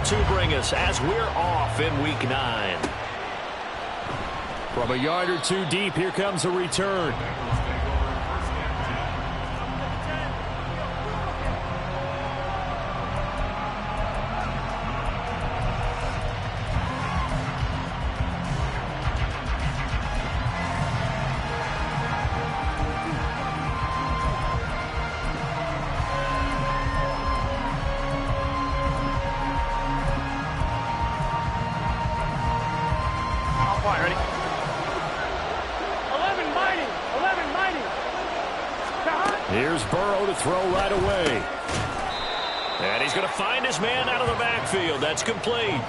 to bring us as we're off in Week 9. From a yard or two deep, here comes a return. Here's Burrow to throw right away. And he's going to find his man out of the backfield. That's complete.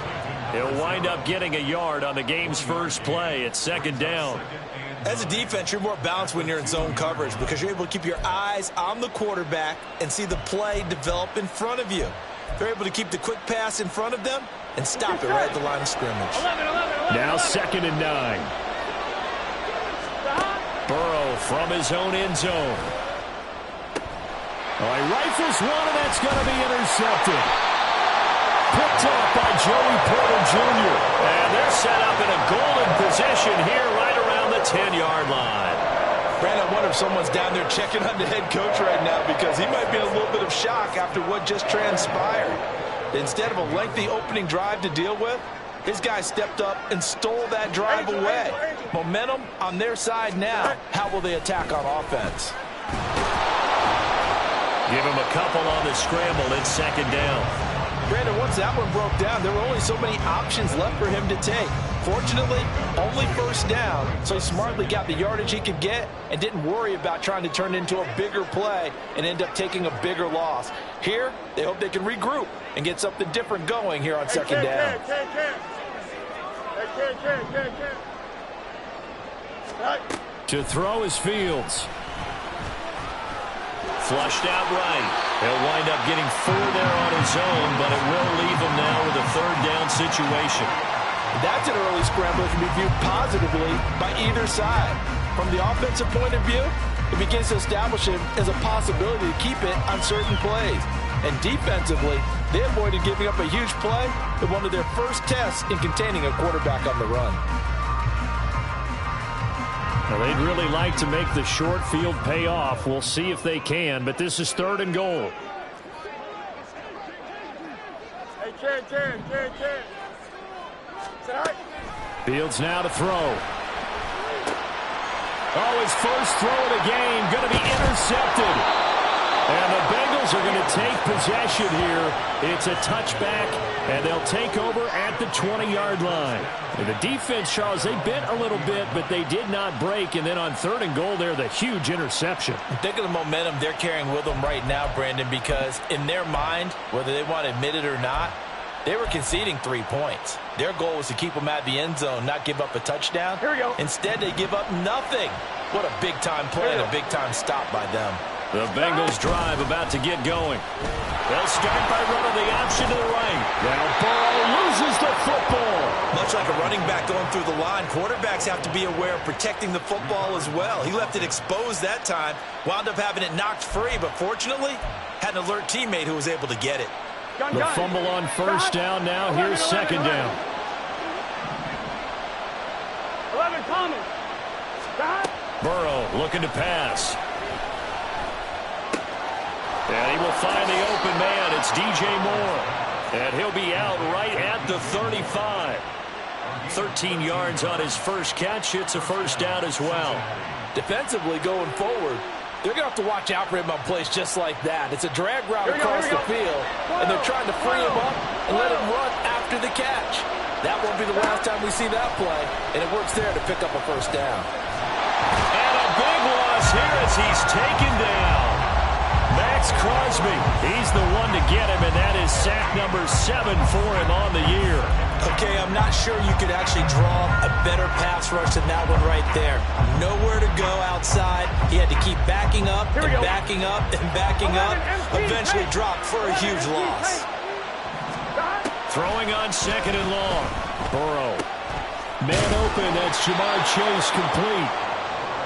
He'll wind up getting a yard on the game's first play. It's second down. As a defense, you're more balanced when you're in zone coverage because you're able to keep your eyes on the quarterback and see the play develop in front of you. They're able to keep the quick pass in front of them and stop it right at the line of scrimmage. Now 2nd and 9. Burrow from his own end zone. He rifles one, and that's going to be intercepted. Picked off by Joey Porter Jr. And they're set up in a golden position here right around the 10-yard line. Brandon, I wonder if someone's down there checking on the head coach right now because he might be in a little bit of shock after what just transpired. Instead of a lengthy opening drive to deal with, his guy stepped up and stole that drive away. Momentum on their side now. How will they attack on offense? Give him a couple on the scramble. It's second down. Brandon, once that one broke down, there were only so many options left for him to take. Fortunately, only first down, so he smartly got the yardage he could get and didn't worry about trying to turn it into a bigger play and end up taking a bigger loss. Here, they hope they can regroup and get something different going here on second down. To throw is Fields. Flushed out right. He'll wind up getting 4 there on his own, but it will leave him now with a third down situation. That's an early scramble that can be viewed positively by either side. From the offensive point of view, it begins to establish him as a possibility to keep it on certain plays. And defensively, they avoided giving up a huge play in one of their first tests in containing a quarterback on the run. Well, they'd really like to make the short field pay off. We'll see if they can, but this is 3rd and goal. Fields now to throw. Oh, his first throw of the game going to be intercepted. And the Bengals are going to take possession here. It's a touchback, and they'll take over at the 20-yard line. And the defense, Charles, they bent a little bit, but they did not break. And then on 3rd and goal there, the huge interception. Think of the momentum they're carrying with them right now, Brandon, because in their mind, whether they want to admit it or not, they were conceding 3 points. Their goal was to keep them at the end zone, not give up a touchdown. Here we go. Instead, they give up nothing. What a big-time play and a big-time stop by them. The Bengals drive about to get going. They'll start by running the option to the right. Now Burrow loses the football. Much like a running back going through the line, quarterbacks have to be aware of protecting the football as well. He left it exposed that time, wound up having it knocked free, but fortunately, had an alert teammate who was able to get it. The fumble on first down now. Here's second down. 11 coming. Burrow looking to pass. And he will find the open man. It's DJ Moore. And he'll be out right at the 35. 13 yards on his first catch. It's a first down as well. Defensively going forward, they're going to have to watch out for him on plays just like that. It's a drag route across the field, and they're trying to free him up and let him run after the catch. That won't be the last time we see that play, and it works there to pick up a first down. And a big loss here as he's taken down. Max Crosby, he's the one to get him, and that is sack number 7 for him on the year. Okay, I'm not sure you could actually draw a better pass rush than that one right there. Nowhere to go outside. He had to keep backing up and backing up and backing up. Eventually dropped for a huge loss. Throwing on 2nd and long. Burrow. Man open, that's Jamar Chase complete.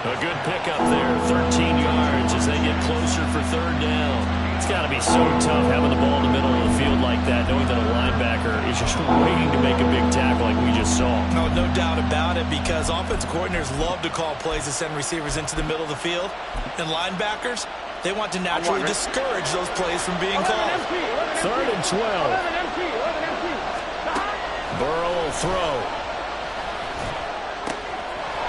A good pickup there, 13 yards as they get closer for 3rd down. It's got to be so tough having the ball in the middle of the field like that, knowing that a linebacker is just waiting to make a big tackle like we just saw. No doubt about it, because offensive coordinators love to call plays to send receivers into the middle of the field. And linebackers, they want to naturally discourage those plays from being called. 3rd and 12. Burrow will throw.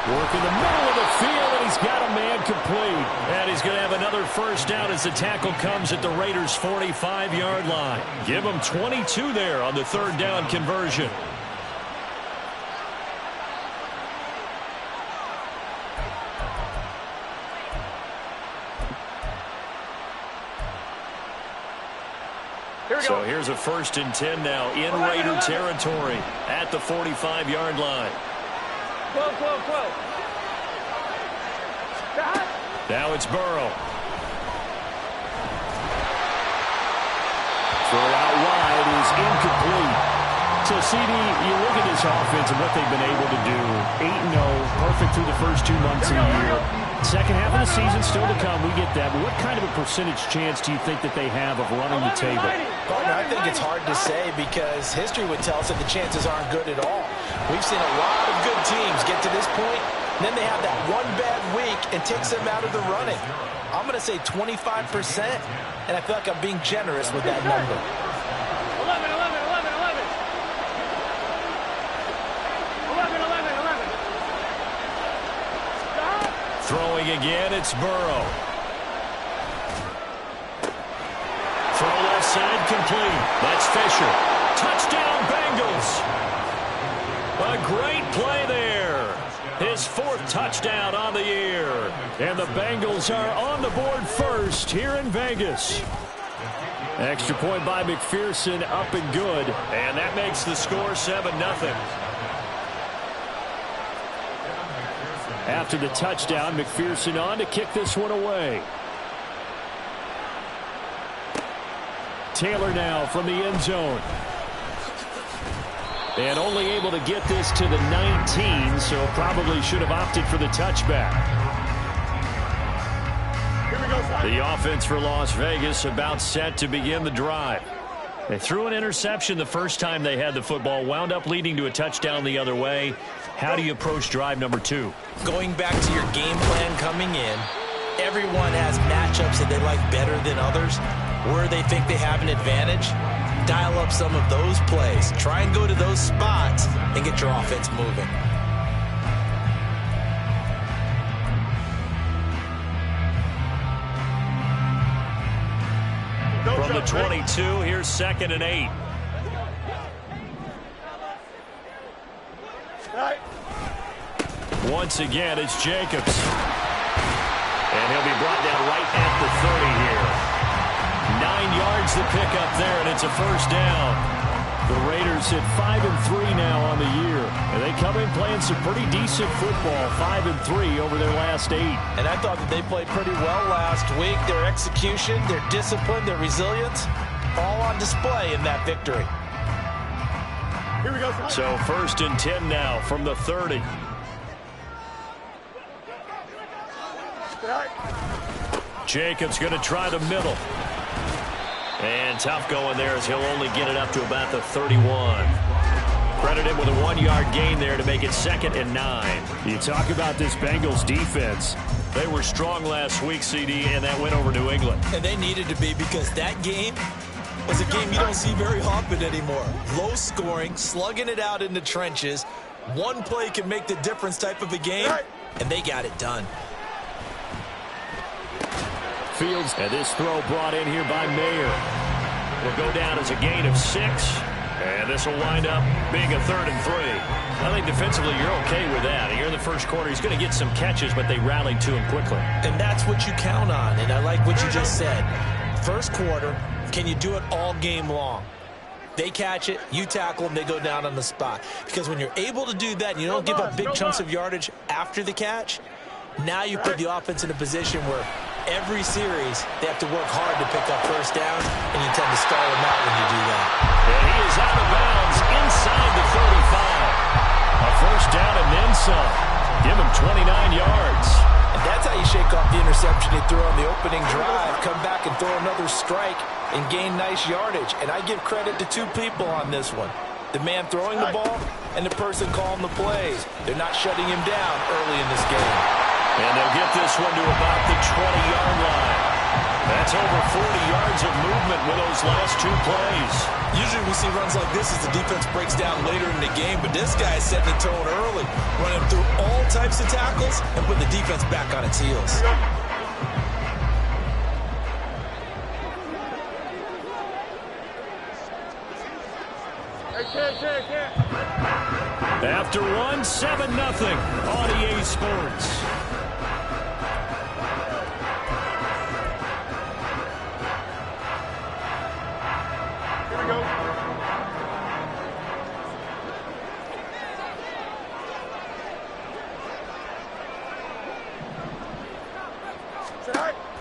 Work in the middle of the field, and he's got a man complete. And he's going to have another first down as the tackle comes at the Raiders' 45-yard line. Give them 22 there on the 3rd down conversion. So here's a 1st and 10 now in Raider territory at the 45-yard line. 12. Now it's Burrow. Throw out wide is incomplete. So, CD, you look at this offense and what they've been able to do. 8-0, perfect through the first 2 months of the year. Second half of the season still to come. We get that. But what kind of a percentage chance do you think that they have of running the table? Partner, I think it's hard to say, because history would tell us that the chances aren't good at all. We've seen a lot of good teams get to this point, and then they have that one bad week and takes them out of the running. I'm going to say 25%, and I feel like I'm being generous with that number. 11. Throwing again, it's Burrow. Throw left side complete. That's Fisher. Touchdown, Bengals. A great play there. His 4th touchdown on the year. And the Bengals are on the board first here in Vegas. Extra point by McPherson, up and good. And that makes the score 7-0. After the touchdown, McPherson on to kick this one away. Taylor now from the end zone. And only able to get this to the 19, so probably should have opted for the touchback. The offense for Las Vegas about set to begin the drive. They threw an interception the first time they had the football, wound up leading to a touchdown the other way. How do you approach drive number 2? Going back to your game plan coming in, everyone has matchups that they like better than others. Where they think they have an advantage, dial up some of those plays. Try and go to those spots and get your offense moving. From the 22, here's 2nd and 8. Once again, it's Jacobs. And he'll be brought down right at the 30 here. 9 yards to pick up there, and it's a first down. The Raiders hit 5-3 now on the year. And they come in playing some pretty decent football, 5-3 over their last 8. And I thought that they played pretty well last week. Their execution, their discipline, their resilience, all on display in that victory. Here we go. So 1st and 10 now from the 30. Jacobs going to try the middle. And tough going there as he'll only get it up to about the 31. Credit him with a 1-yard gain there to make it 2nd and 9. You talk about this Bengals defense. They were strong last week, CD, and that went over New England. And they needed to be, because that game was a game you don't see very often anymore. Low scoring, slugging it out in the trenches. One play can make the difference type of a game, and they got it done. Fields, and this throw brought in here by Mayer. Will go down as a gain of 6. And this will wind up being a 3rd and 3. I think defensively you're okay with that. You're in the first quarter. He's going to get some catches, but they rallied to him quickly. And that's what you count on, and I like what you just said. First quarter, can you do it all game long? They catch it, you tackle them, they go down on the spot. Because when you're able to do that and you don't give up big chunks of yardage after the catch, now you put the offense in a position where every series they have to work hard to pick up first down, and you tend to stall them out when you do that. And he is out of bounds inside the 35. A first down and then some. Give him 29 yards. And that's how you shake off the interception he threw on the opening drive, come back and throw another strike and gain nice yardage. And I give credit to two people on this one. The man throwing the ball and the person calling the plays. They're not shutting him down early in this game. And they'll get this one to about the 20-yard line. That's over 40 yards of movement with those last two plays. Usually we see runs like this as the defense breaks down later in the game, but this guy is setting the tone early, running through all types of tackles and putting the defense back on its heels. After one, 7-0 on EA Sports. Here we go.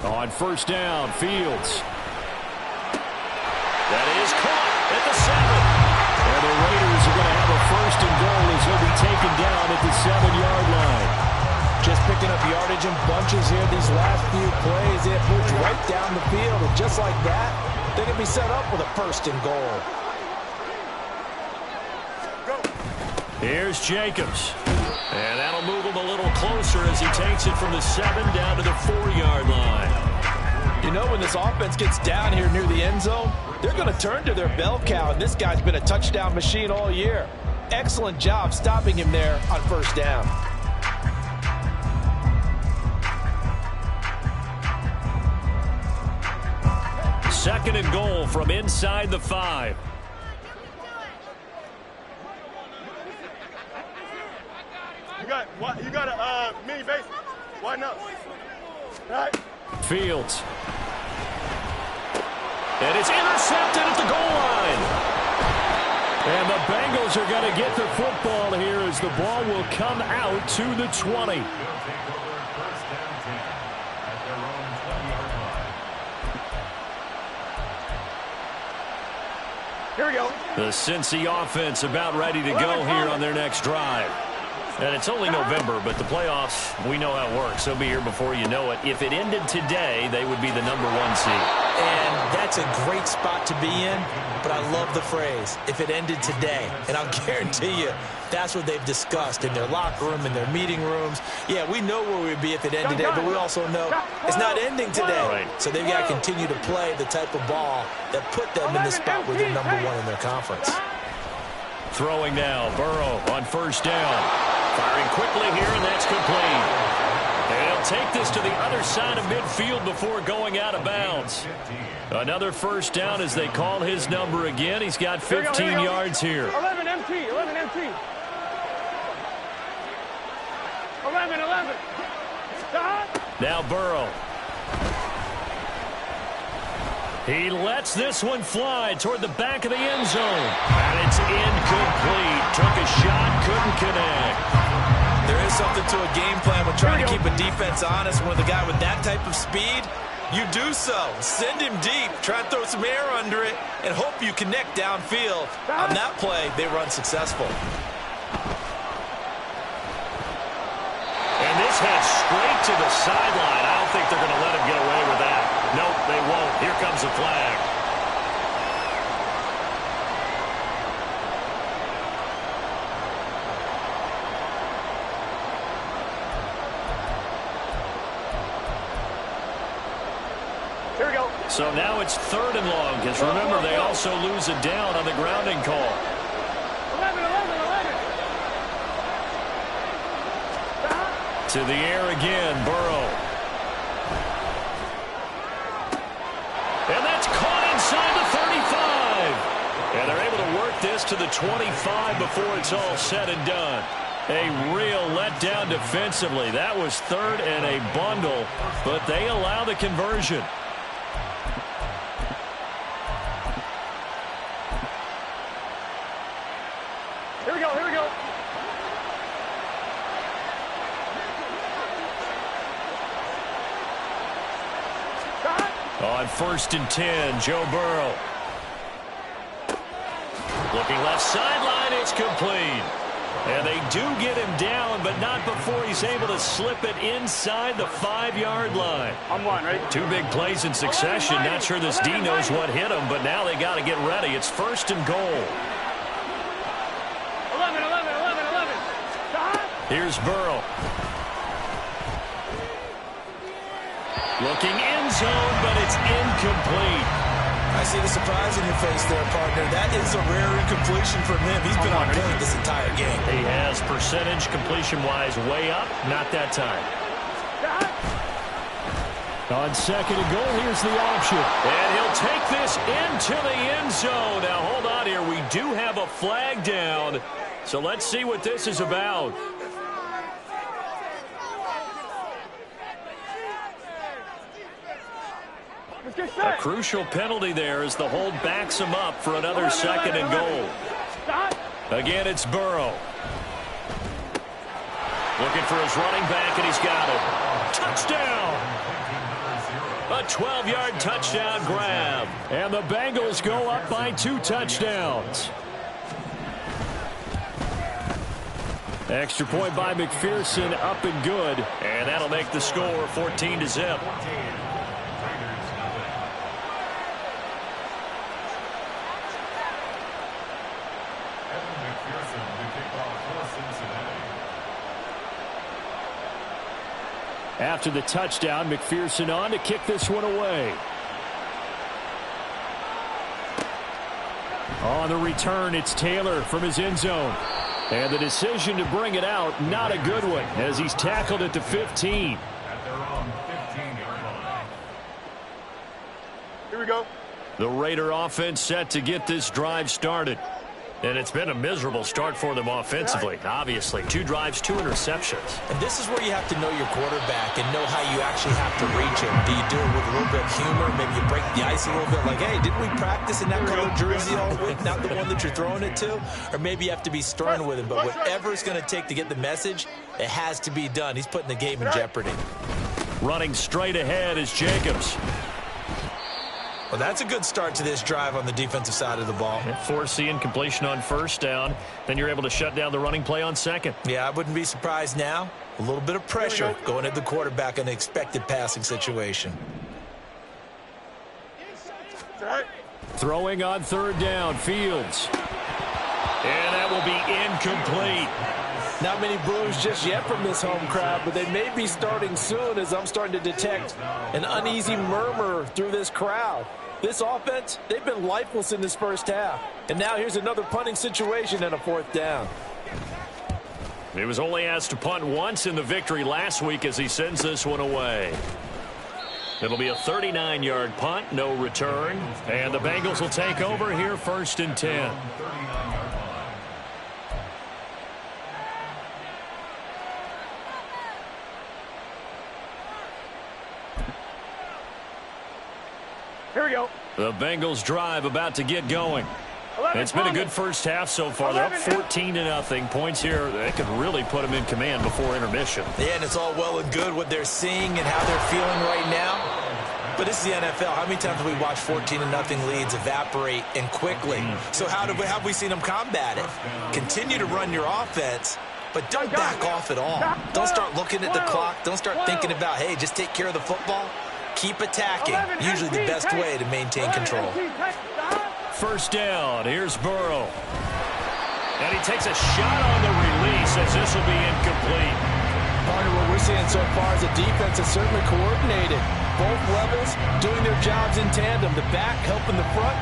On first down, Fields. That is caught at the 7. And the Raiders are going to have a first and goal as he'll be taken down at the 7-yard line. Just picking up yardage in bunches here these last few plays. They have moved right down the field, and just like that, they're going to be set up with a first and goal. Here's Jacobs. And that'll move him a little closer as he takes it from the 7 down to the 4-yard line. You know, when this offense gets down here near the end zone, they're going to turn to their bell cow, and this guy's been a touchdown machine all year. Excellent job stopping him there on first down. Second and goal from inside the 5. You got a mini base. Why not? Right. Fields. And it's intercepted at the goal line. And the Bengals are going to get the football here as the ball will come out to the 20. Here we go. The Cincy offense about ready to go here on their next drive. And it's only November, but the playoffs, we know how it works. They'll be here before you know it. If it ended today, they would be the number 1 seed. And that's a great spot to be in, but I love the phrase, if it ended today. And I'll guarantee you, that's what they've discussed in their locker room, in their meeting rooms. Yeah, we know where we'd be if it ended today, but we also know it's not ending today. Right. So they've got to continue to play the type of ball that put them in the spot where they're number 1 in their conference. Throwing now, Burrow on first down. Firing quickly here, and that's complete. And he'll take this to the other side of midfield before going out of bounds. Another first down as they call his number again. He's got 15 yards here. 11 MT. 11 MT. 11. Now Burrow. He lets this one fly toward the back of the end zone. And it's incomplete. Took a shot, couldn't connect. There is something to a game plan with trying to keep a defense honest. When the guy with that type of speed, you do so. Send him deep. Try and throw some air under it and hope you connect downfield. On that play, they run successful. And this heads straight to the sideline. I don't think they're going to let him get away with that. Nope, they won't. Here comes the flag. Here we go. So now it's 3rd and long, because remember, they also lose a down on the grounding call. 11. To the air again, Burrow. And that's caught inside the 35. And they're able to work this to the 25 before it's all said and done. A real letdown defensively. That was 3rd and a bundle, but they allow the conversion. Here we go. On 1st and 10, Joe Burrow. Looking left sideline, it's complete. And they do get him down, but not before he's able to slip it inside the 5-yard line. I'm one, right? 2 big plays in succession. Not sure this D knows what hit him, but now they got to get ready. It's 1st and goal. 11. Here's Burrow. Looking end zone, but it's incomplete. I see the surprise in your face there, partner. That is a rare incompletion from him. He's been on point this entire game. He has percentage completion-wise way up. Not that time. On 2nd and goal, here's the option. And he'll take this into the end zone. Now, hold on here. We do have a flag down. So let's see what this is about. A crucial penalty there as the hold backs him up for another 2nd and goal. Again, it's Burrow. Looking for his running back, and he's got it. Touchdown! A 12-yard touchdown grab. And the Bengals go up by 2 touchdowns. Extra point by McPherson, up and good. And that'll make the score 14-0. After the touchdown, McPherson on to kick this one away. On the return, it's Taylor from his end zone. And the decision to bring it out, not a good one, as he's tackled at the 15. Here we go. The Raider offense set to get this drive started. And it's been a miserable start for them offensively, obviously. 2 drives, 2 interceptions. And this is where you have to know your quarterback and know how you actually have to reach him. Do you do it with a little bit of humor? Maybe you break the ice a little bit like, hey, didn't we practice in that colored jersey all week, not the one that you're throwing it to? Or maybe you have to be stern with him. But whatever it's going to take to get the message, it has to be done. He's putting the game in jeopardy. Running straight ahead is Jacobs. Well, that's a good start to this drive on the defensive side of the ball. Forcing completion on 1st down. Then you're able to shut down the running play on 2nd. Yeah, I wouldn't be surprised now. A little bit of pressure going at the quarterback in an expected passing situation. Throwing on 3rd down, Fields. And that will be incomplete. Not many boos just yet from this home crowd, but they may be starting soon as I'm starting to detect an uneasy murmur through this crowd. This offense, they've been lifeless in this 1st half. And now here's another punting situation and a 4th down. He was only asked to punt once in the victory last week as he sends this one away. It'll be a 39-yard punt, no return. And the Bengals will take over here 1st and 10. Here we go. The Bengals drive about to get going. It's been a good 1st half so far. They're up 14-0. Points here, they could really put them in command before intermission. Yeah, and it's all well and good what they're seeing and how they're feeling right now. But this is the NFL. How many times have we watched 14-0 leads evaporate and quickly? So how have we seen them combat it? Continue to run your offense, but don't back off at all. Don't start looking at the clock. Don't start thinking about, hey, just take care of the football. Keep attacking. Usually the best way to maintain control. 1st down. Here's Burrow. And he takes a shot on the release as this will be incomplete. Part of what we're seeing so far is a defense that's certainly coordinated. Both levels doing their jobs in tandem. The back helping the front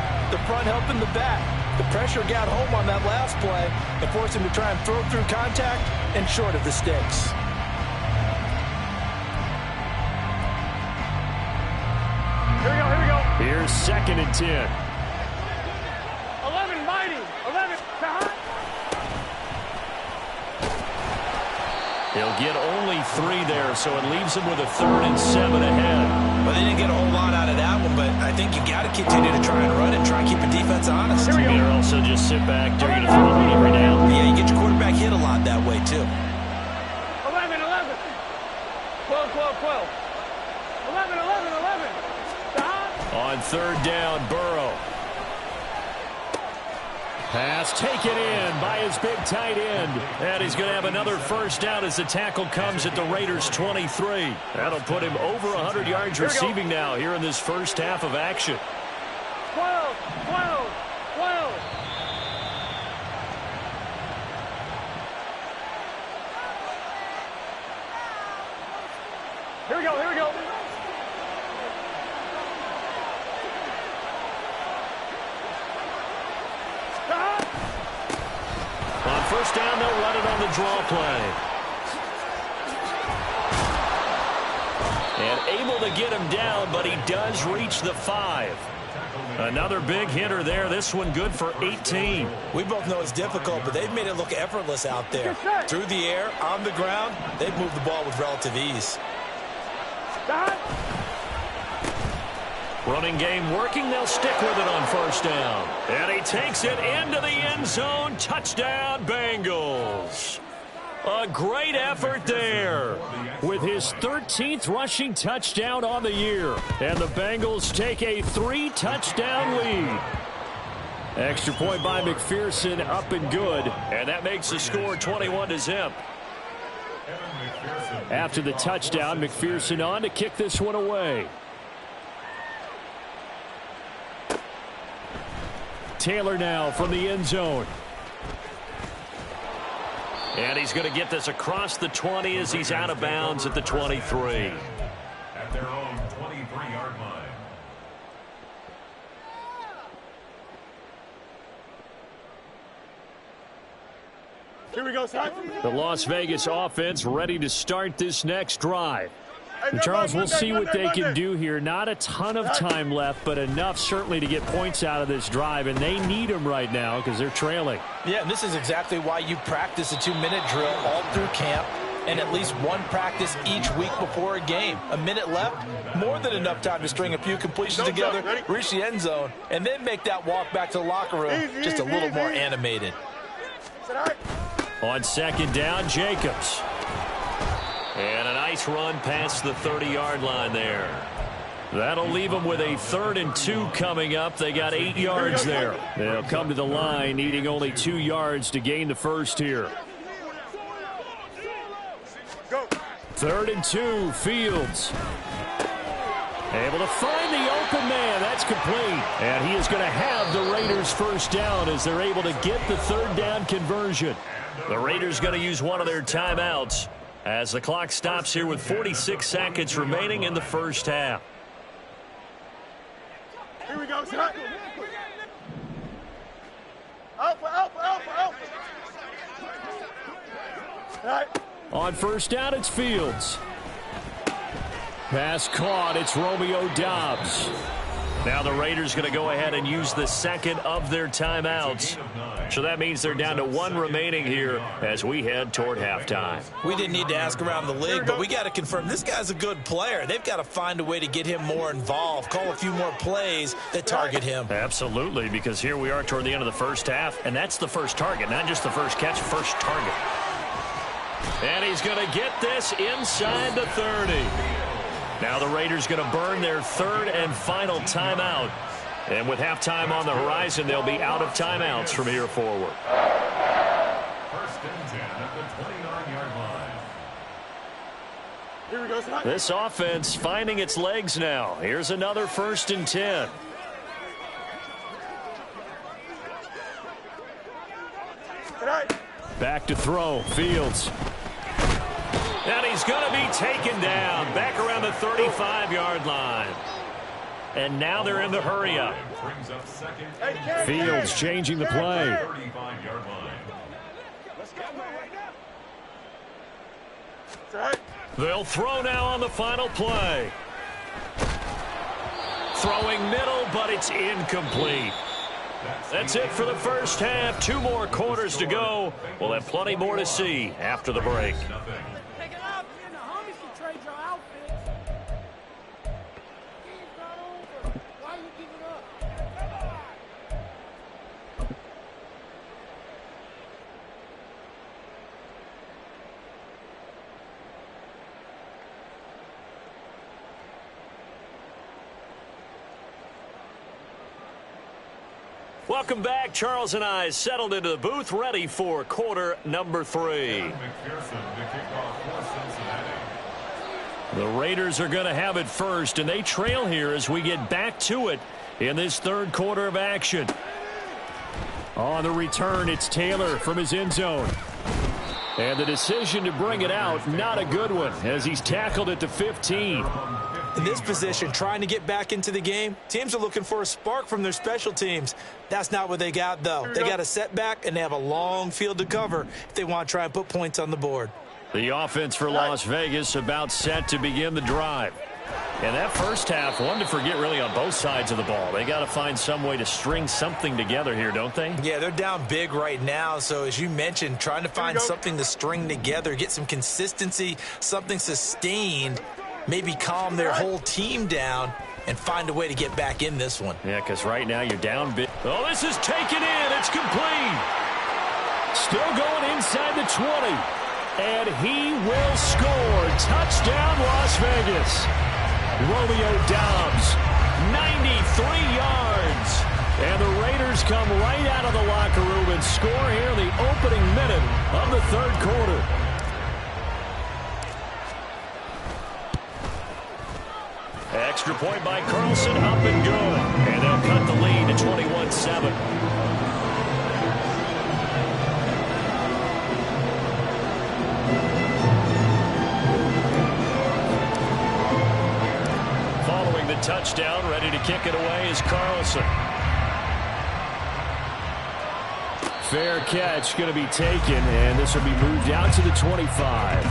helping the back. The pressure got home on that last play and forced him to try and throw through contact and short of the sticks. Here we go. Here's 2nd and 10. 11, mighty. 11, He'll get only 3 there, so it leaves him with a 3rd and 7 ahead. Well, they didn't get a whole lot out of that one, but I think you got to continue to try and run and try and keep the defense honest. Or also just sit back, dare you to throw it every down. Yeah, you get your quarterback hit a lot that way, too. 11. 12. 11. On 3rd down, Burrow. Pass taken in by his big tight end. And he's going to have another first down as the tackle comes at the Raiders' 23. That'll put him over 100 yards receiving now here in this first half of action. 12, 12, 12. Here we go, here we go. On first down, they'll run it on the draw play. And able to get him down, but he does reach the 5. Another big hitter there. This one good for 18. We both know it's difficult, but they've made it look effortless out there. Through the air, on the ground, they've moved the ball with relative ease. Running game working. They'll stick with it on first down. And he takes it into the end zone. Touchdown, Bengals. A great effort there with his 13th rushing touchdown on the year. And the Bengals take a 3-touchdown lead. Extra point by McPherson, up and good. And that makes the score 21-0. After the touchdown, McPherson on to kick this one away. Taylor now from the end zone. And he's going to get this across the 20 as he's out of bounds at the 23. At their own 23-yard line. Here we go, son. The Las Vegas offense ready to start this next drive. And Charles, we'll see what they can do here. Not a ton of time left, but enough certainly to get points out of this drive, and they need them right now because they're trailing. Yeah, and this is exactly why you practice a 2-minute drill all through camp and at least one practice each week before a game. A minute left, more than enough time to string a few completions together, reach the end zone, and then make that walk back to the locker room just a little more animated. On second down, Jacobs. And a nice run past the 30-yard line there. That'll leave them with a 3rd and 2 coming up. They got 8 yards there. They'll come to the line needing only 2 yards to gain the first here. 3rd and 2, Fields. Able to find the open man. That's complete. And he is going to have the Raiders first down as they're able to get the 3rd down conversion. The Raiders going to use one of their timeouts as the clock stops here with 46 seconds remaining in the first half. Here we go, son. Alpha, alpha, alpha, alpha. All right. On first down, it's Fields. Pass caught. It's Romeo Doubs. Now the Raiders going to go ahead and use the second of their timeouts. So that means they're down to 1 remaining here as we head toward halftime. We didn't need to ask around the league, but we got to confirm this guy's a good player. They've got to find a way to get him more involved, call a few more plays that target him. Absolutely, because here we are toward the end of the first half, and that's the first target, not just the first catch, first target. And he's going to get this inside the 30. Now the Raiders going to burn their 3rd and final timeout. And with halftime on the horizon, they'll be out of timeouts from here forward. First and 10 at the 29-yard line. Here we go, son. This offense finding its legs now. Here's another 1st and 10. Tonight. Back to throw, Fields. And he's going to be taken down back around the 35-yard line. And now they're in the hurry up. Brings up second. Fields changing the play. 35-yard line. Let's go right now. Right. They'll throw now on the final play. Throwing middle, but it's incomplete. That's it for the first half. 2 more quarters to go. We'll have plenty more to see after the break. Pick it up. You and the homies can trade your outfits. Game's not over. Why you give it up? Welcome back. Charles and I settled into the booth, ready for quarter number 3. The Raiders are going to have it first, and they trail here as we get back to it in this third quarter of action. On the return, it's Taylor from his end zone. And the decision to bring it out, not a good one, as he's tackled at the 15. In this position, trying to get back into the game, teams are looking for a spark from their special teams. That's not what they got, though. They got a setback, and they have a long field to cover if they want to try and put points on the board. The offense for Las Vegas about set to begin the drive. And that first half, one to forget really on both sides of the ball. They got to find some way to string something together here, don't they? Yeah, they're down big right now. So as you mentioned, trying to find something to string together, get some consistency, something sustained, maybe calm their whole team down and find a way to get back in this one. Yeah, because right now you're down big. Oh, this is taken in. It's complete. Still going inside the 20. And he will score. Touchdown, Las Vegas. Romeo Doubs, 93 yards. And the Raiders come right out of the locker room and score here in the opening minute of the third quarter. Extra point by Carlson, up and good. And they'll cut the lead to 21-7. Touchdown, ready to kick it away is Carlson. Fair catch going to be taken, and this will be moved out to the 25.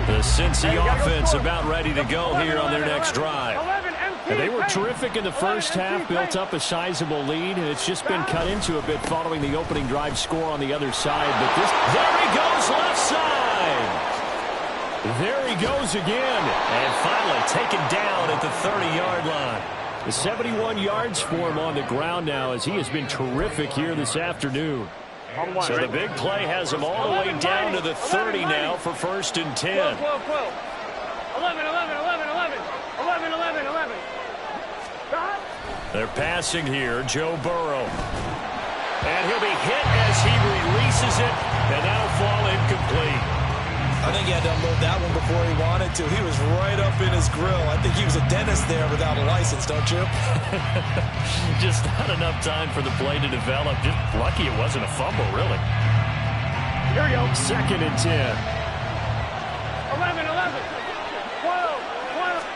The Cincy offense about ready to go here on their next drive. And they were terrific in the first half, built up a sizable lead, and it's just been cut into a bit following the opening drive score on the other side. But there he goes, left side. There he goes again, and finally taken down at the 30-yard line. The 71 yards for him on the ground now, as he has been terrific here this afternoon. So the big play has him all the way down to the 30 now for 1st and 10. 11, 11, 11, 11. They're passing here, Joe Burrow. And he'll be hit as he releases it, and that'll fall incomplete. I think he had to unload that one before he wanted to. He was right up in his grill. I think he was a dentist there without a license, don't you? Just not enough time for the play to develop. Just lucky it wasn't a fumble, really. Here we go. 2nd and 10. 11, 11. 12, 12.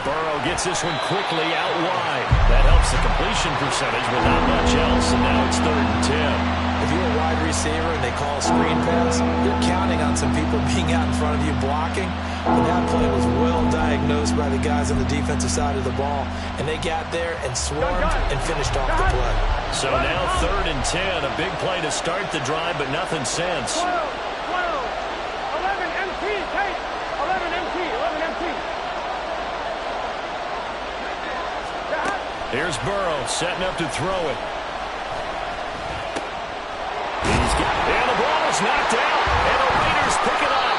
Burrow gets this one quickly out wide. That helps the completion percentage, but not much else, and now it's 3rd and 10. If you're a wide receiver and they call a screen pass, you're counting on some people being out in front of you blocking. But that play was well diagnosed by the guys on the defensive side of the ball, and they got there and swarmed and finished off the play. So now 3rd and 10, a big play to start the drive, but nothing since. 12, 11 MT, take 11 MT, 11 MT. Here's Burrow setting up to throw it. And the ball is knocked out, and the Raiders pick it up.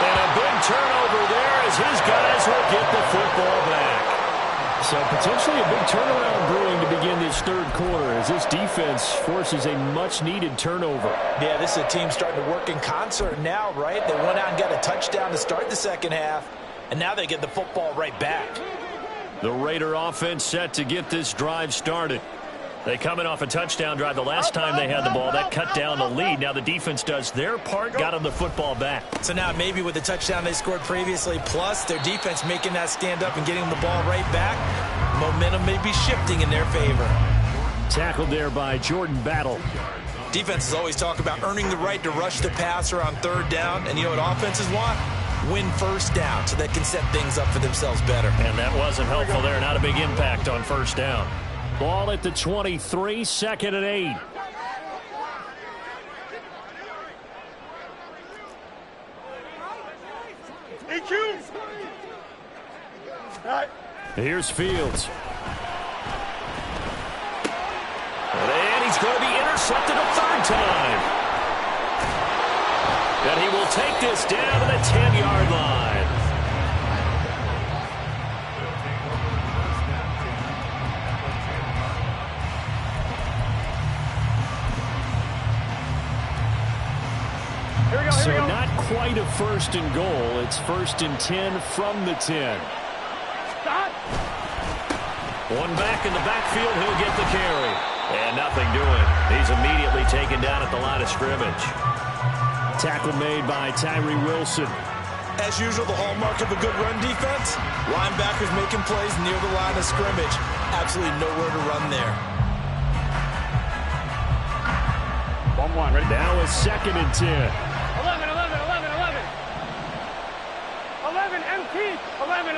And a big turnover there as his guys will get the football back. So potentially a big turnaround brewing to begin this third quarter as this defense forces a much-needed turnover. Yeah, this is a team starting to work in concert now, right? They went out and got a touchdown to start the second half, and now they get the football right back. The Raider offense set to get this drive started. They come in off a touchdown drive the last time they had the ball. That cut down the lead. Now the defense does their part, got them the football back. So now maybe with the touchdown they scored previously, plus their defense making that stand up and getting the ball right back, momentum may be shifting in their favor. Tackled there by Jordan Battle. Defenses always talk about earning the right to rush the passer on 3rd down, and you know what offenses want? Win 1st down so they can set things up for themselves better. And that wasn't helpful there. Not a big impact on 1st down. Ball at the 23, 2nd and 8. EQ. Right. Here's Fields. And he's going to be intercepted. intercepted a third time. And he will take this down to the 10-yard line. So not quite a first and goal. It's 1st and 10 from the 10. One back in the backfield. He'll get the carry. And nothing doing. He's immediately taken down at the line of scrimmage. Tackle made by Tyree Wilson. As usual, the hallmark of a good run defense, linebackers making plays near the line of scrimmage. Absolutely nowhere to run there. 1-1, ready? Now a 2nd and 10. 11, MT, 11.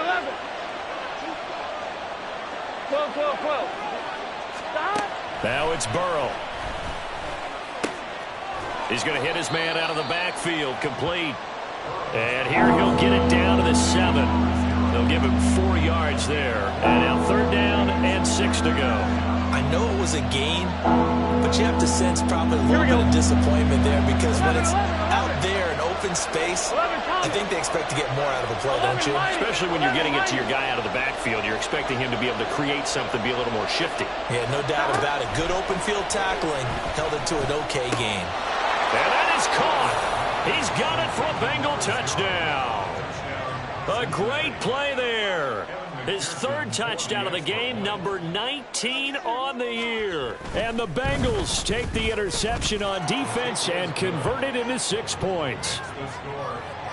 12. Stop. Now it's Burrow. He's going to hit his man out of the backfield, complete. And here he'll get it down to the 7. They'll give him 4 yards there. And now 3rd down and 6 to go. I know it was a gain, but you have to sense probably a little bit of disappointment there because when it's out there in open space, I think they expect to get more out of the play, don't you? Especially when you're getting it to your guy out of the backfield. You're expecting him to be able to create something, be a little more shifty. Yeah, no doubt about it. Good open field tackling held it to an okay gain. And that is caught. He's got it for a Bengal touchdown. A great play there. His 3rd touchdown of the game, number 19 on the year. And the Bengals take the interception on defense and convert it into 6 points.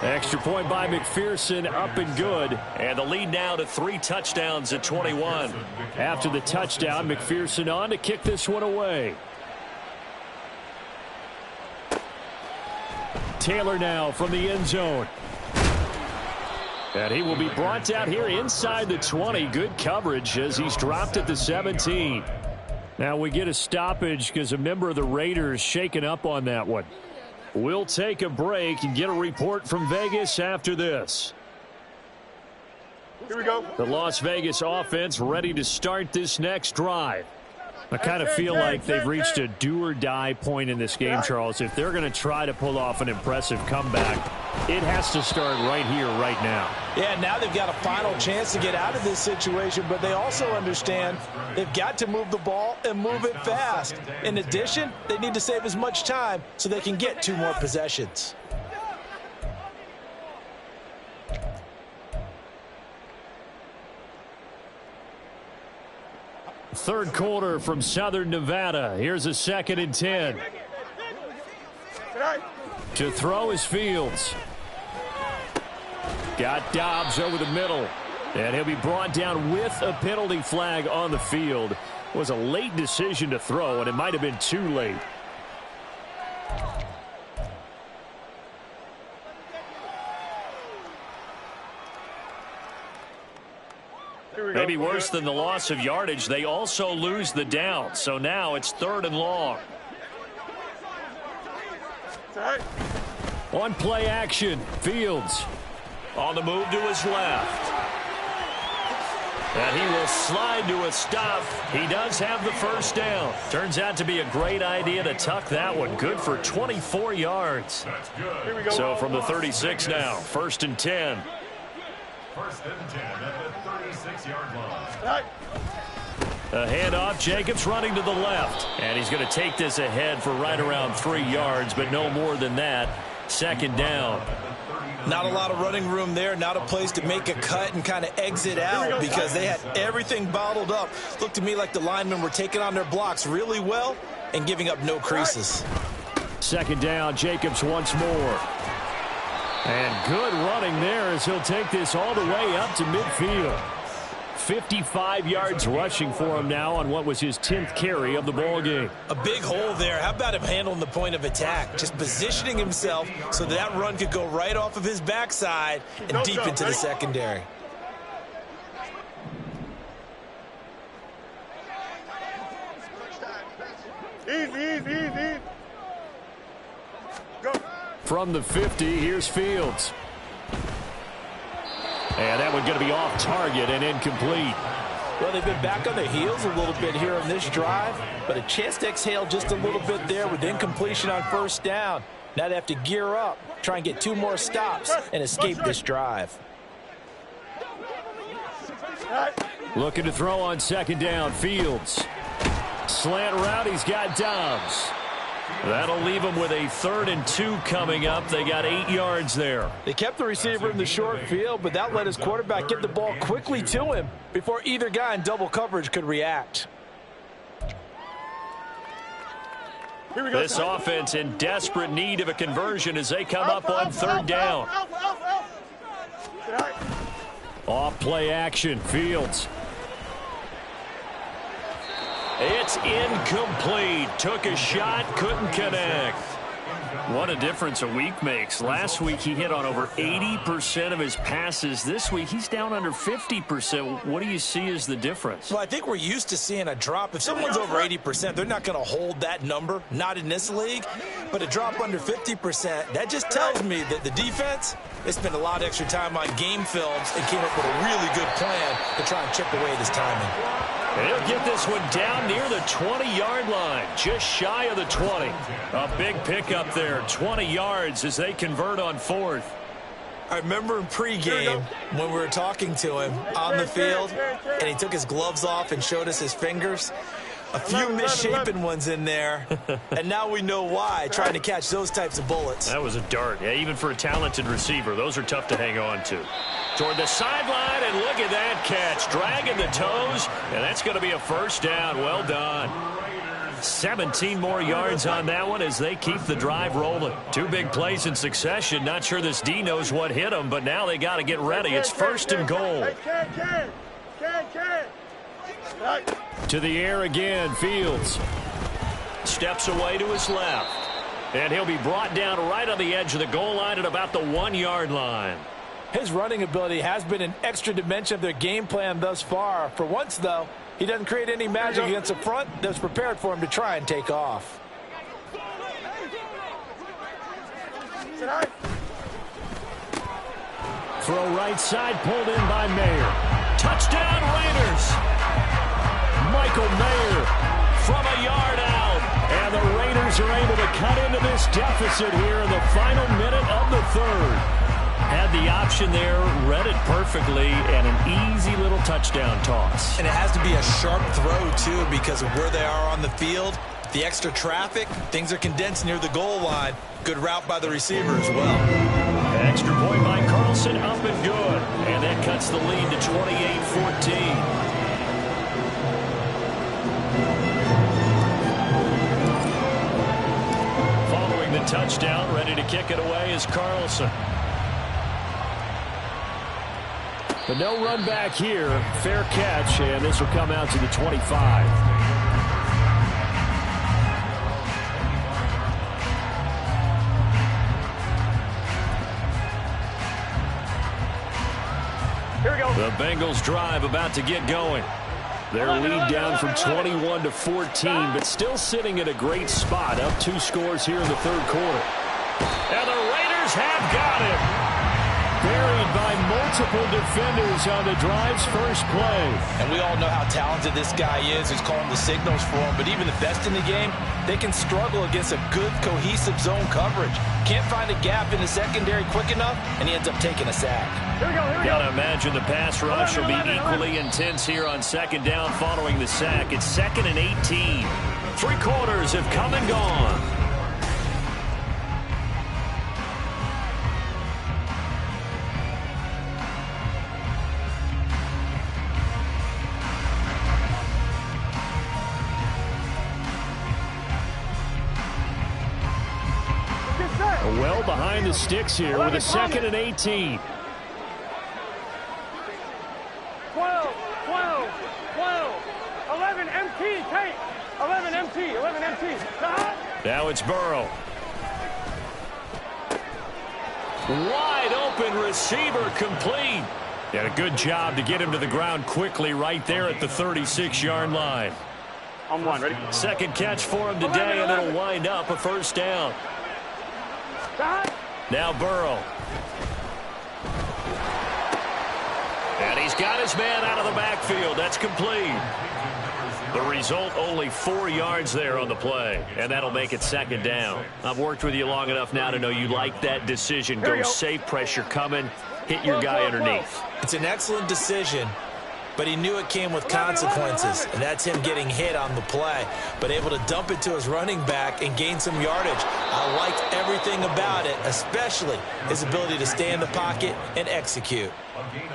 Extra point by McPherson, up and good. And the lead now to 3 touchdowns at 21. After the touchdown, McPherson on to kick this one away. Taylor now from the end zone. And he will be brought down here inside the 20. Good coverage as he's dropped at the 17. Now we get a stoppage because a member of the Raiders shaken up on that one. We'll take a break and get a report from Vegas after this. Here we go. The Las Vegas offense ready to start this next drive. I kind of feel like they've reached a do-or-die point in this game, Charles. If they're going to try to pull off an impressive comeback, it has to start right here, right now. Yeah, now they've got a final chance to get out of this situation, but they also understand they've got to move the ball and move it fast. In addition, they need to save as much time so they can get 2 more possessions. Third quarter from Southern Nevada. Here's a 2nd and 10. To throw is Fields. Got Dobbs over the middle. And he'll be brought down with a penalty flag on the field. It was a late decision to throw, and it might have been too late. Maybe worse than the loss of yardage, they also lose the down. So now it's 3rd and long. On play action, Fields on the move to his left. And he will slide to a stop. He does have the 1st down. Turns out to be a great idea to tuck that one. Good for 24 yards. So from the 36 now, 1st and 10. 1st and 10 at the 36-yard line. A handoff, Jacobs running to the left. And he's going to take this ahead for right around 3 yards, but no more than that. 2nd down. Not a lot of running room there, not a place to make a cut and kind of exit out because they had everything bottled up. Looked to me like the linemen were taking on their blocks really well and giving up no creases. 2nd down, Jacobs once more. And good running there as he'll take this all the way up to midfield. 55 yards rushing for him now on what was his 10th carry of the ball game. A big hole there. How about him handling the point of attack? Just positioning himself so that run could go right off of his backside and deep into the secondary. Easy. Go. From the 50, here's Fields. And that one going to be off target and incomplete. Well, they've been back on their heels a little bit here on this drive, but a chance to exhale just a little bit there with incompletion on first down. Now they have to gear up, try and get 2 more stops, and escape this drive. Looking to throw on second down. Fields. Slant route. He's got Dobbs. That'll leave him with a 3rd and 2 coming up. They got 8 yards there. They kept the receiver in the short field, but that let his quarterback get the ball quickly to him before either guy in double coverage could react. This offense in desperate need of a conversion as they come up on 3rd down. Off play action. Fields. It's incomplete. Took a shot, couldn't connect. What a difference a week makes. Last week he hit on over 80% of his passes. This week he's down under 50%. What do you see as the difference? Well, I think we're used to seeing a drop. If someone's over 80%, they're not going to hold that number, not in this league. But a drop under 50%, that just tells me that the defense, they spent a lot of extra time on game films and came up with a really good plan to try and chip away this timing. He'll get this one down near the 20-yard line, just shy of the 20. A big pickup there, 20 yards as they convert on 4th. I remember in pregame when we were talking to him on the field, and he took his gloves off and showed us his fingers. A few misshapen ones in there, and now we know why, trying to catch those types of bullets. That was a dart. Yeah, even for a talented receiver, those are tough to hang on to. Toward the sideline, and look at that catch. Dragging the toes, and that's going to be a 1st down. Well done. 17 more yards on that one as they keep the drive rolling. 2 big plays in succession. Not sure this D knows what hit them, but now they got to get ready. It's 1st and goal. To the air again. Fields steps away to his left, and he'll be brought down right on the edge of the goal line at about the 1-yard line. His running ability has been an extra dimension of their game plan thus far. For once, though, he doesn't create any magic against a front that's prepared for him to try and take off. Throw right side, pulled in by Mayer. Touchdown Raiders! Michael Mayer from a yard out. And the Raiders are able to cut into this deficit here in the final minute of the 3rd. Had the option there, read it perfectly, and an easy little touchdown toss. And it has to be a sharp throw, too, because of where they are on the field. The extra traffic, things are condensed near the goal line. Good route by the receiver as well. Extra point by Carlson, up and good. And that cuts the lead to 28-14. Following the touchdown, ready to kick it away is Carlson. But no run back here. Fair catch, and this will come out to the 25. Here we go. The Bengals drive about to get going. Their lead down from 21 to 14, but still sitting at a great spot. Up 2 scores here in the 3rd quarter. And the Raiders have got it. Buried by multiple defenders on the drive's first play. And we all know how talented this guy is who's calling the signals for him. But even the best in the game, they can struggle against a good, cohesive zone coverage. Can't find a gap in the secondary quick enough, and he ends up taking a sack. Here we go, here we go. Gotta imagine the pass rush will be equally intense here on 2nd down following the sack. It's 2nd and 18. 3 quarters have come and gone. Well behind the sticks here with a 2nd and 18. 12, 11 MT, take. 11 MT. Now it's Burrow. Wide open receiver, complete. Did a good job to get him to the ground quickly right there at the 36-yard line. On 1, ready? 2nd catch for him today, and it'll wind up a 1st down. Now Burrow. And he's He's got his man out of the backfield. That's complete. The result, only 4 yards there on the play, and that'll make it second down. I've worked with you long enough now to know you like that decision. Go safe, pressure coming, hit your guy underneath. It's an excellent decision, but he knew it came with consequences, and that's him getting hit on the play, but able to dump it to his running back and gain some yardage. I liked everything about it, especially his ability to stay in the pocket and execute.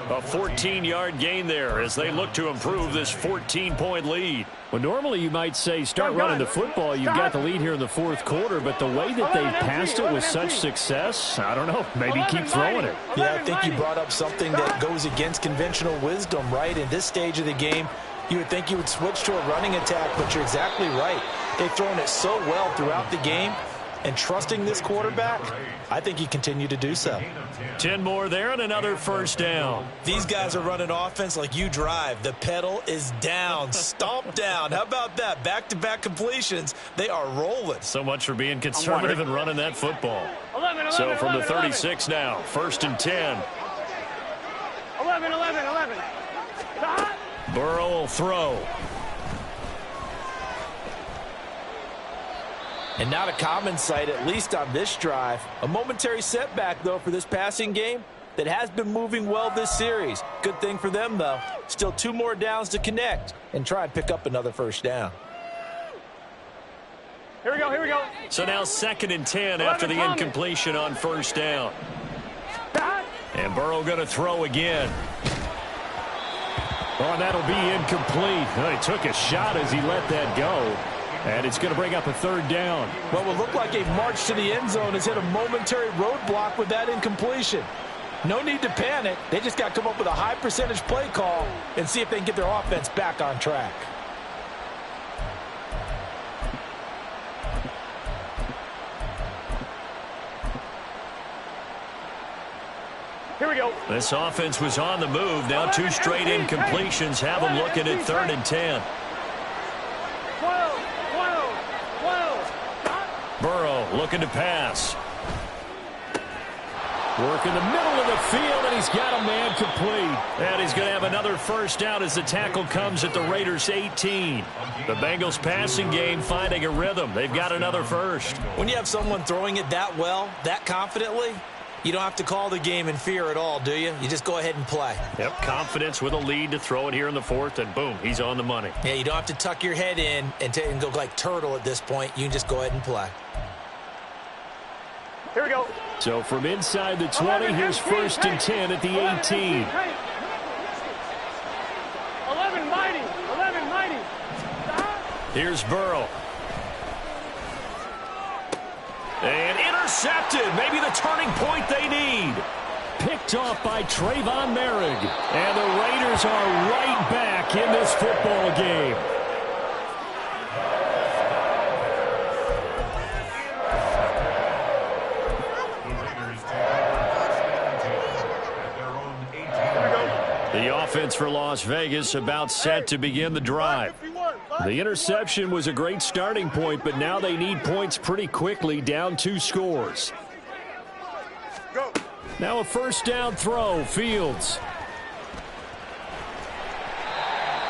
A 14-yard gain there as they look to improve this 14-point lead. Well, normally you might say start running the football. You've got the lead here in the fourth quarter, but the way that they've passed it with such success, I don't know, maybe keep throwing it. Yeah, I think you brought up something that goes against conventional wisdom, right? In this stage of the game, you would think you would switch to a running attack, but you're exactly right. They've thrown it so well throughout the game, and trusting this quarterback, I think you continue to do so. 10 more there and another first down. These guys are running offense like you drive. The pedal is down, stomp down. How about that? Back-to-back completions. They are rolling. So much for being conservative and running that football. So from the 36 now, first and 10. 11. Burrow will throw. And not a common sight, at least on this drive. A momentary setback, though, for this passing game that has been moving well this series. Good thing for them, though. Still 2 more downs to connect and try and pick up another first down. Here we go. So now second and 10 after the incompletion on first down. And Burrow going to throw again. Oh, and that'll be incomplete. Oh, he took a shot as he let that go. And it's going to bring up a third down. What will look like a march to the end zone has hit a momentary roadblock with that incompletion. No need to panic. They just got to come up with a high percentage play call and see if they can get their offense back on track. Here we go. This offense was on the move. Now 2 straight incompletions have them looking at third and 10. 12. Burrow looking to pass. Work in the middle of the field, and he's got a man complete. And he's going to have another first down as the tackle comes at the Raiders' 18. The Bengals passing game finding a rhythm. They've got another first. When you have someone throwing it that well, that confidently, you don't have to call the game in fear at all, do you? You just go ahead and play. Yep, confidence with a lead to throw it here in the fourth, and boom, he's on the money. Yeah, you don't have to tuck your head in and go like turtle at this point. You can just go ahead and play. Here we go. So from inside the 20, here's first and 10 at the 18. 11 mighty. Here's Burrow. And intercepted. Maybe the turning point they need. Picked off by Trayvon Merrick. And the Raiders are right back in this football game. The offense for Las Vegas about set to begin the drive. The interception was a great starting point, but now they need points pretty quickly, down 2 scores. Now a first down throw, Fields.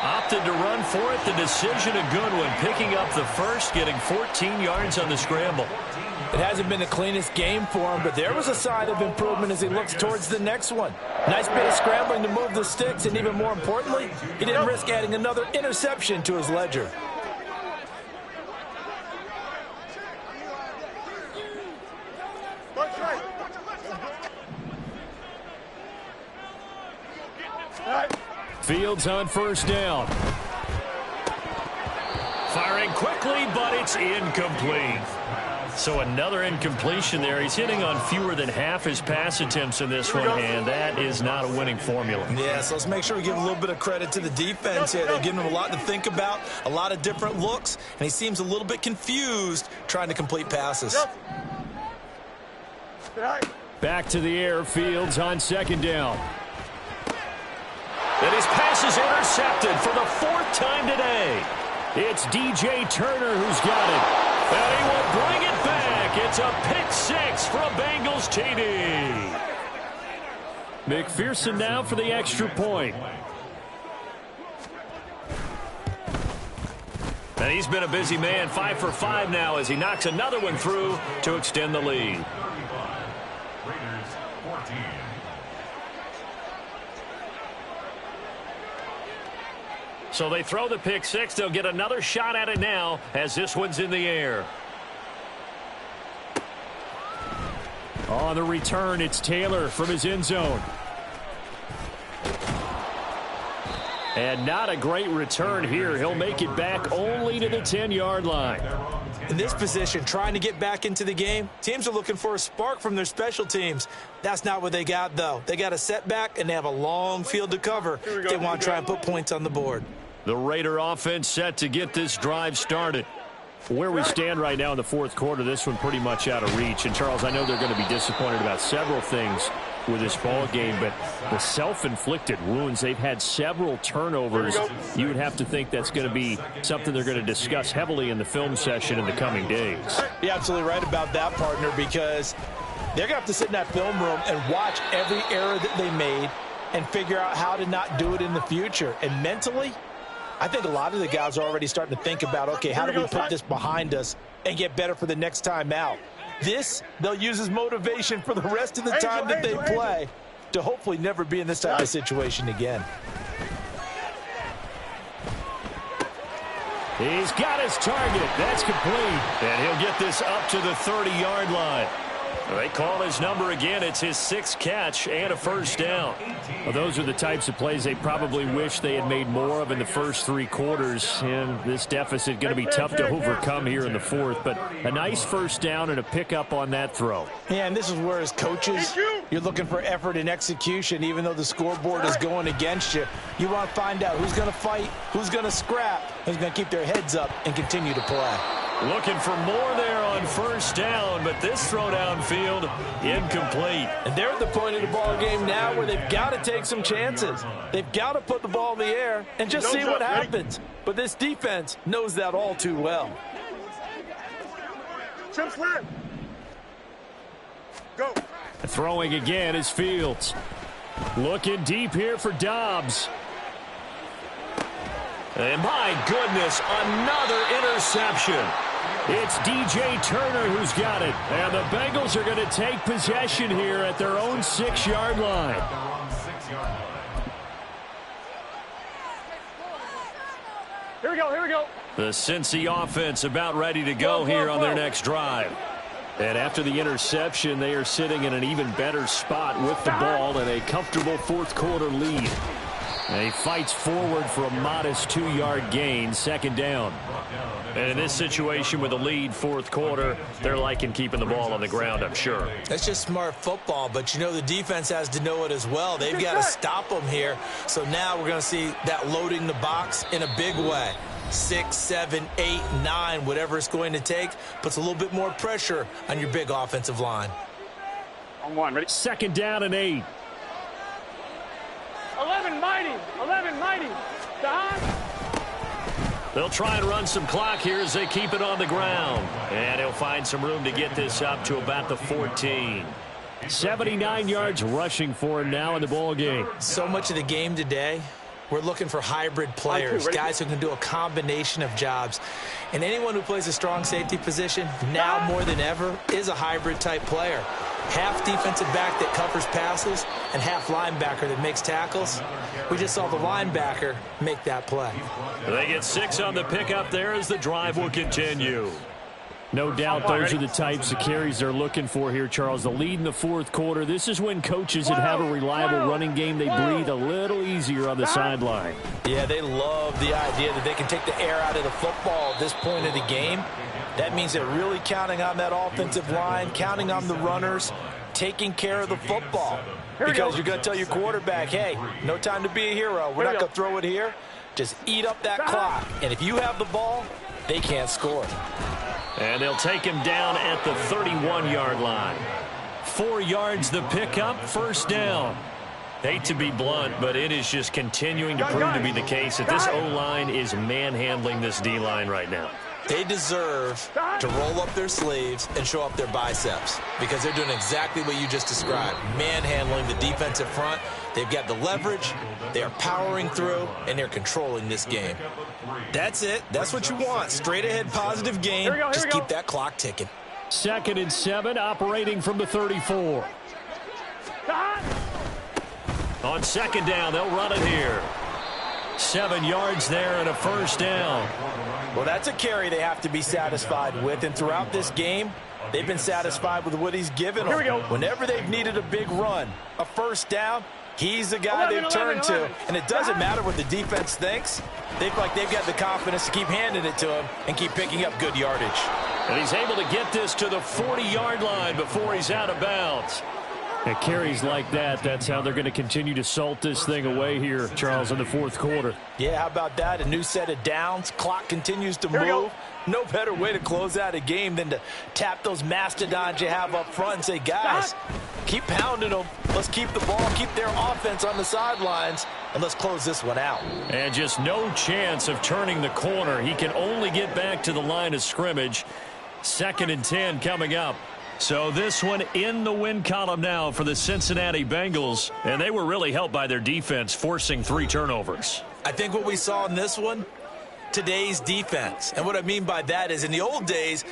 Opted to run for it. The decision a good one, picking up the first, getting 14 yards on the scramble. It hasn't been the cleanest game for him, but there was a sign of improvement as he looks towards the next one. Nice bit of scrambling to move the sticks, and even more importantly, he didn't risk adding another interception to his ledger. Fields on first down. Firing quickly, but it's incomplete. So another incompletion there. He's hitting on fewer than half his pass attempts in this one, and that is not a winning formula. Yeah, so let's make sure we give a little bit of credit to the defense here. They're giving him a lot to think about, a lot of different looks, and he seems a little bit confused trying to complete passes. Back to the air, Fields on second down. And his pass is intercepted for the 4th time today. It's DJ Turner who's got it. And he will bring it back. It's a pick 6 for a Bengals TD. McPherson now for the extra point. And he's been a busy man, 5 for 5 now as he knocks another one through to extend the lead. Raiders 14. So they throw the pick six. They'll get another shot at it now as this one's in the air. On the return, it's Taylor from his end zone. And not a great return here. He'll make it back only to the 10-yard line. In this position, trying to get back into the game, teams are looking for a spark from their special teams. That's not what they got, though. They got a setback, and they have a long field to cover. They want to try and put points on the board. The Raider offense set to get this drive started. Where we stand right now in the fourth quarter, this one pretty much out of reach. And, Charles, I know they're going to be disappointed about several things with this ball game, but the self-inflicted wounds, they've had several turnovers. You would have to think that's going to be something they're going to discuss heavily in the film session in the coming days. You're absolutely right about that, partner, because they're going to have to sit in that film room and watch every error that they made and figure out how to not do it in the future. And mentally, I think a lot of the guys are already starting to think about, okay, how do we put this behind us and get better for the next time out? This, they'll use as motivation for the rest of the time that they play to hopefully never be in this type of situation again. He's got his target. That's complete. And he'll get this up to the 30-yard line. They call his number again. It's his 6th catch and a first down. Well, those are the types of plays they probably wish they had made more of in the first 3 quarters. And this deficit going to be tough to overcome here in the fourth. But a nice first down and a pickup on that throw. Yeah, and this is where as coaches, you're looking for effort and execution. Even though the scoreboard is going against you, you want to find out who's going to fight, who's going to scrap, who's going to keep their heads up and continue to play. Looking for more there on first down, but this throw downfield incomplete. And they're at the point of the ball game now where they've got to take some chances. They've got to put the ball in the air and just see what happens. But this defense knows that all too well. Go. Throwing again is Fields. Looking deep here for Dobbs. And my goodness, another interception. It's DJ Turner who's got it. And the Bengals are going to take possession here at their own 6-yard line. Here we go, here we go. The Cincy offense about ready to go here on their next drive. And after the interception, they are sitting in an even better spot with the ball and a comfortable fourth quarter lead. And he fights forward for a modest 2-yard gain, 2nd down. And in this situation with a lead fourth quarter, they're liking keeping the ball on the ground, I'm sure. That's just smart football, but you know the defense has to know it as well. They've got to stop them here. So now we're going to see that loading the box in a big way. 6, 7, 8, 9, whatever it's going to take, puts a little bit more pressure on your big offensive line. On one, ready? 2nd down and 8. 11 mighty. Don. They'll try and run some clock here as they keep it on the ground. And he'll find some room to get this up to about the 14. 79 yards rushing for him now in the ball game. So much of the game today, we're looking for hybrid players, guys who can do a combination of jobs. And anyone who plays a strong safety position, now more than ever, is a hybrid type player. Half defensive back that covers passes and half linebacker that makes tackles. We just saw the linebacker make that play. They get 6 on the pickup there as the drive will continue. No doubt those are the types of carries they're looking for here, Charles. The lead in the fourth quarter. This is when coaches that have a reliable running game, they breathe a little easier on the sideline. Yeah, they love the idea that they can take the air out of the football at this point of the game. That means they're really counting on that offensive line, counting on the runners, taking care of the football. Because you're going to tell your quarterback, hey, no time to be a hero. We're not going to throw it here. Just eat up that clock. And if you have the ball, they can't score. And they'll take him down at the 31-yard line. 4 yards the pickup, first down. Hate to be blunt, but it is just continuing to prove to be the case that this O-line is manhandling this D-line right now. They deserve to roll up their sleeves and show up their biceps because they're doing exactly what you just described, manhandling the defensive front. They've got the leverage, they are powering through, and they're controlling this game. That's it. That's what you want. Straight ahead positive game. Just keep that clock ticking. 2nd and 7, operating from the 34. On 2nd down, they'll run it here. 7 yards there and a first down. Well, that's a carry they have to be satisfied with, and throughout this game, they've been satisfied with what he's given them. Whenever they've needed a big run, a first down, he's the guy they've turned to. And it doesn't matter what the defense thinks. They feel like they've got the confidence to keep handing it to him and keep picking up good yardage. And he's able to get this to the 40-yard line before he's out of bounds. At carries like that, that's how they're going to continue to salt this thing away here, Charles, in the 4th quarter. Yeah, how about that? A new set of downs. Clock continues to move. No better way to close out a game than to tap those mastodons you have up front and say, guys, keep pounding them. Let's keep the ball, keep their offense on the sidelines, and let's close this one out. And just no chance of turning the corner. He can only get back to the line of scrimmage. 2nd and 10 coming up. So this one in the win column now for the Cincinnati Bengals, and they were really helped by their defense forcing 3 turnovers. I think what we saw in this one, today's defense. And what I mean by that is in the old days,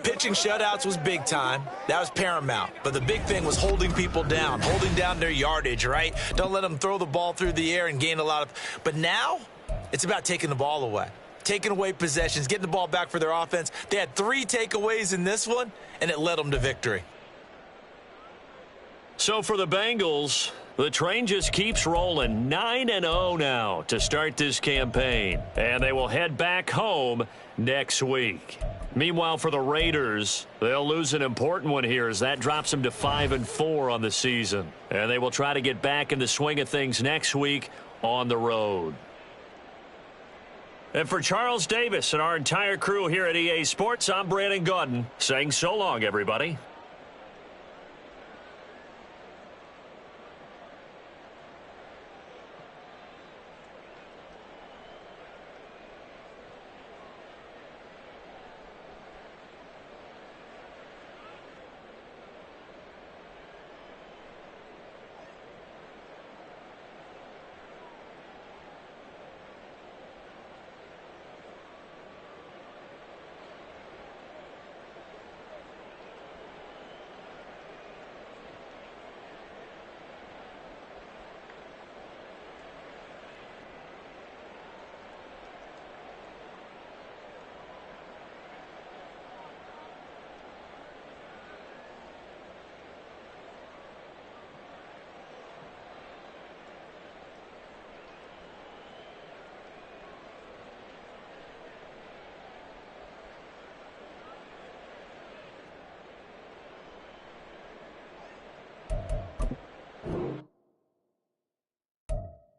pitching shutouts was big time. That was paramount. But the big thing was holding people down, holding down their yardage, right? Don't let them throw the ball through the air and gain a lot of. But now it's about taking the ball away. Taking away possessions, getting the ball back for their offense. They had 3 takeaways in this one, and it led them to victory. So for the Bengals, the train just keeps rolling. 9-0 now to start this campaign. And they will head back home next week. Meanwhile, for the Raiders, they'll lose an important one here as that drops them to 5-4 on the season. And they will try to get back in the swing of things next week on the road. And for Charles Davis and our entire crew here at EA Sports, I'm Brandon Gaudin saying so long, everybody.